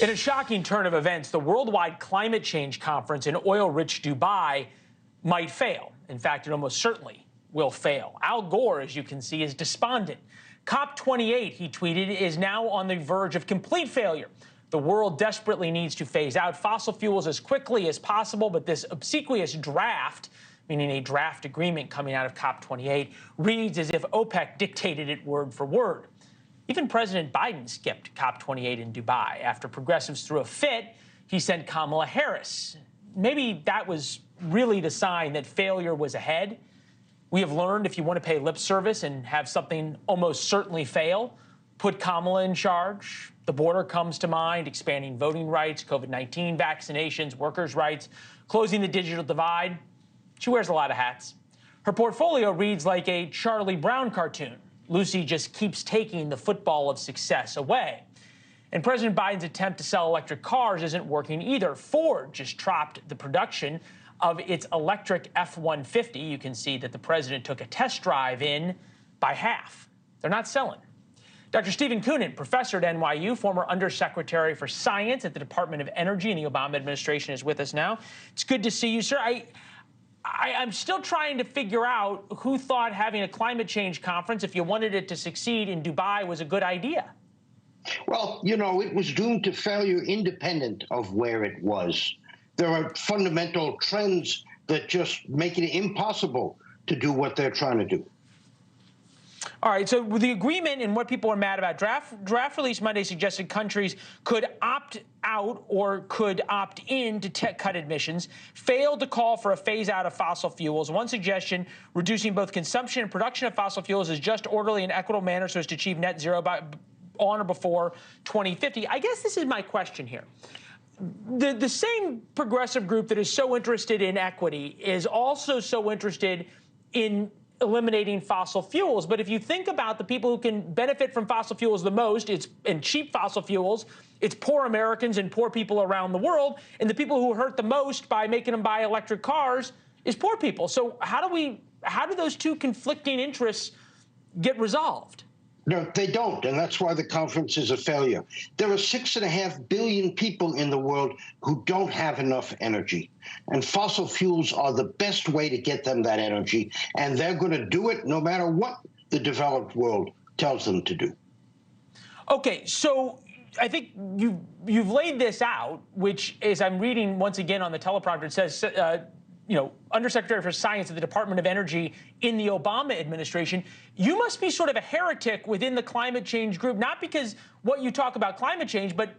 In a shocking turn of events, the worldwide climate change conference in oil-rich Dubai might fail. In fact, it almost certainly will fail. Al Gore, as you can see, is despondent. COP28, he tweeted, is now on the verge of complete failure. The world desperately needs to phase out fossil fuels as quickly as possible, but this obsequious draft, meaning a draft agreement coming out of COP28, reads as if OPEC dictated it word for word. Even President Biden skipped COP28 in Dubai. After progressives threw a fit, he sent Kamala Harris. Maybe that was really the sign that failure was ahead. We have learned if you want to pay lip service and have something almost certainly fail, put Kamala in charge. The border comes to mind, expanding voting rights, COVID-19 vaccinations, workers' rights, closing the digital divide. She wears a lot of hats. Her portfolio reads like a Charlie Brown cartoon. Lucy just keeps taking the football of success away. And President Biden's attempt to sell electric cars isn't working either. Ford just dropped the production of its electric F-150. You can see that the president took a test drive in by half. They're not selling. Dr. Stephen Koonin, professor at NYU, former undersecretary for science at the Department of Energy in the Obama administration, is with us now. It's good to see you, sir. I'm still trying to figure out who thought having a climate change conference, if you wanted it to succeed in Dubai, was a good idea. Well, you know, it was doomed to failure independent of where it was. There are fundamental trends that just make it impossible to do what they're trying to do. All right, so with the agreement and what people are mad about, draft release Monday suggested countries could opt out or could opt in to cut emissions, failed to call for a phase out of fossil fuels. One suggestion, reducing both consumption and production of fossil fuels is just, orderly, and equitable manner so as to achieve net zero by on or before 2050. I guess this is my question here. The same progressive group that is so interested in equity is also so interested in eliminating fossil fuels. But if you think about the people who can benefit from fossil fuels the most, and cheap fossil fuels, it's poor Americans and poor people around the world. And the people who hurt the most by making them buy electric cars is poor people. So how do those two conflicting interests get resolved? No, they don't, and that's why the conference is a failure. There are 6.5 billion people in the world who don't have enough energy, and fossil fuels are the best way to get them that energy, and they're going to do it no matter what the developed world tells them to do. Okay, so I think you've laid this out, which is, I'm reading once again on the teleprompter, it says, you know, Undersecretary for Science at the Department of Energy in the Obama administration. You must be sort of a heretic within the climate change group, not because what you talk about climate change, but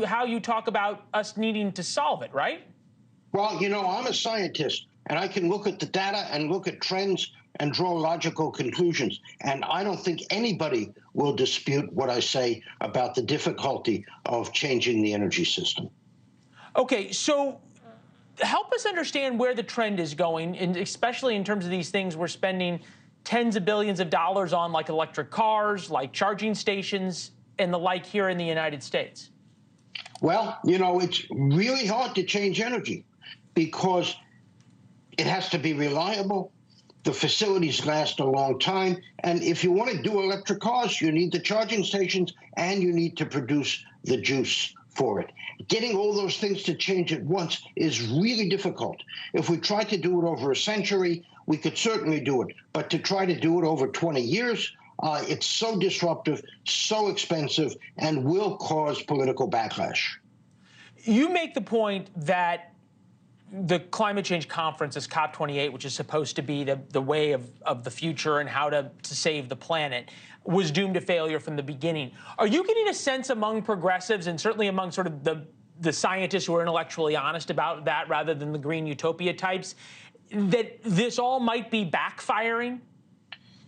how you talk about us needing to solve it, right? Well, you know, I'm a scientist, and I can look at the data and look at trends and draw logical conclusions. And I don't think anybody will dispute what I say about the difficulty of changing the energy system. Okay, so help us understand where the trend is going, and especially in terms of these things we're spending tens of billions of dollars on, like electric cars, like charging stations, and the like here in the United States. Well, you know, it's really hard to change energy because it has to be reliable. The facilities last a long time. And if you want to do electric cars, you need the charging stations and you need to produce the juice for it. Getting all those things to change at once is really difficult. If we tried to do it over a century, we could certainly do it. But to try to do it over 20 years, it's so disruptive, so expensive, and will cause political backlash. You make the point that the climate change conference is COP28, which is supposed to be the way of the future and how to save the planet, was doomed to failure from the beginning. Are you getting a sense among progressives, and certainly among sort of the scientists who are intellectually honest about that rather than the green utopia types, that this all might be backfiring?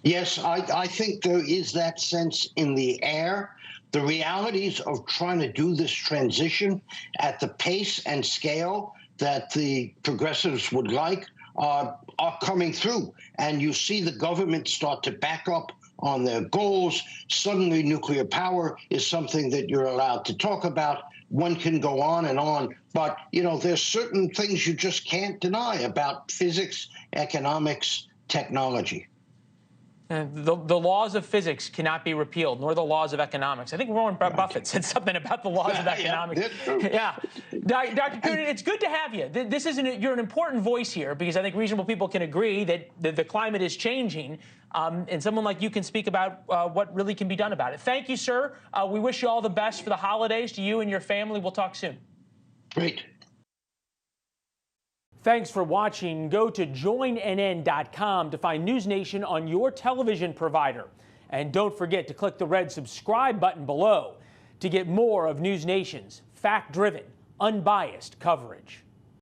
Yes, I think there is that sense in the air. The realities of trying to do this transition at the pace and scale that the progressives would like are coming through. And you see the government start to back up on their goals. Suddenly nuclear power is something that you're allowed to talk about. One can go on, but you know, there's certain things you just can't deny about physics, economics, technology. The laws of physics cannot be repealed, nor the laws of economics. I think Warren Buffett said something about the laws of economics. Yeah. Dr. Koonin, it's good to have you. You're an important voice here, because I think reasonable people can agree that the climate is changing, and someone like you can speak about what really can be done about it. Thank you, sir. We wish you all the best for the holidays to you and your family. We'll talk soon. Great. Thanks for watching. Go to joinnn.com to find NewsNation on your television provider. And don't forget to click the red subscribe button below to get more of NewsNation's fact-driven, unbiased coverage.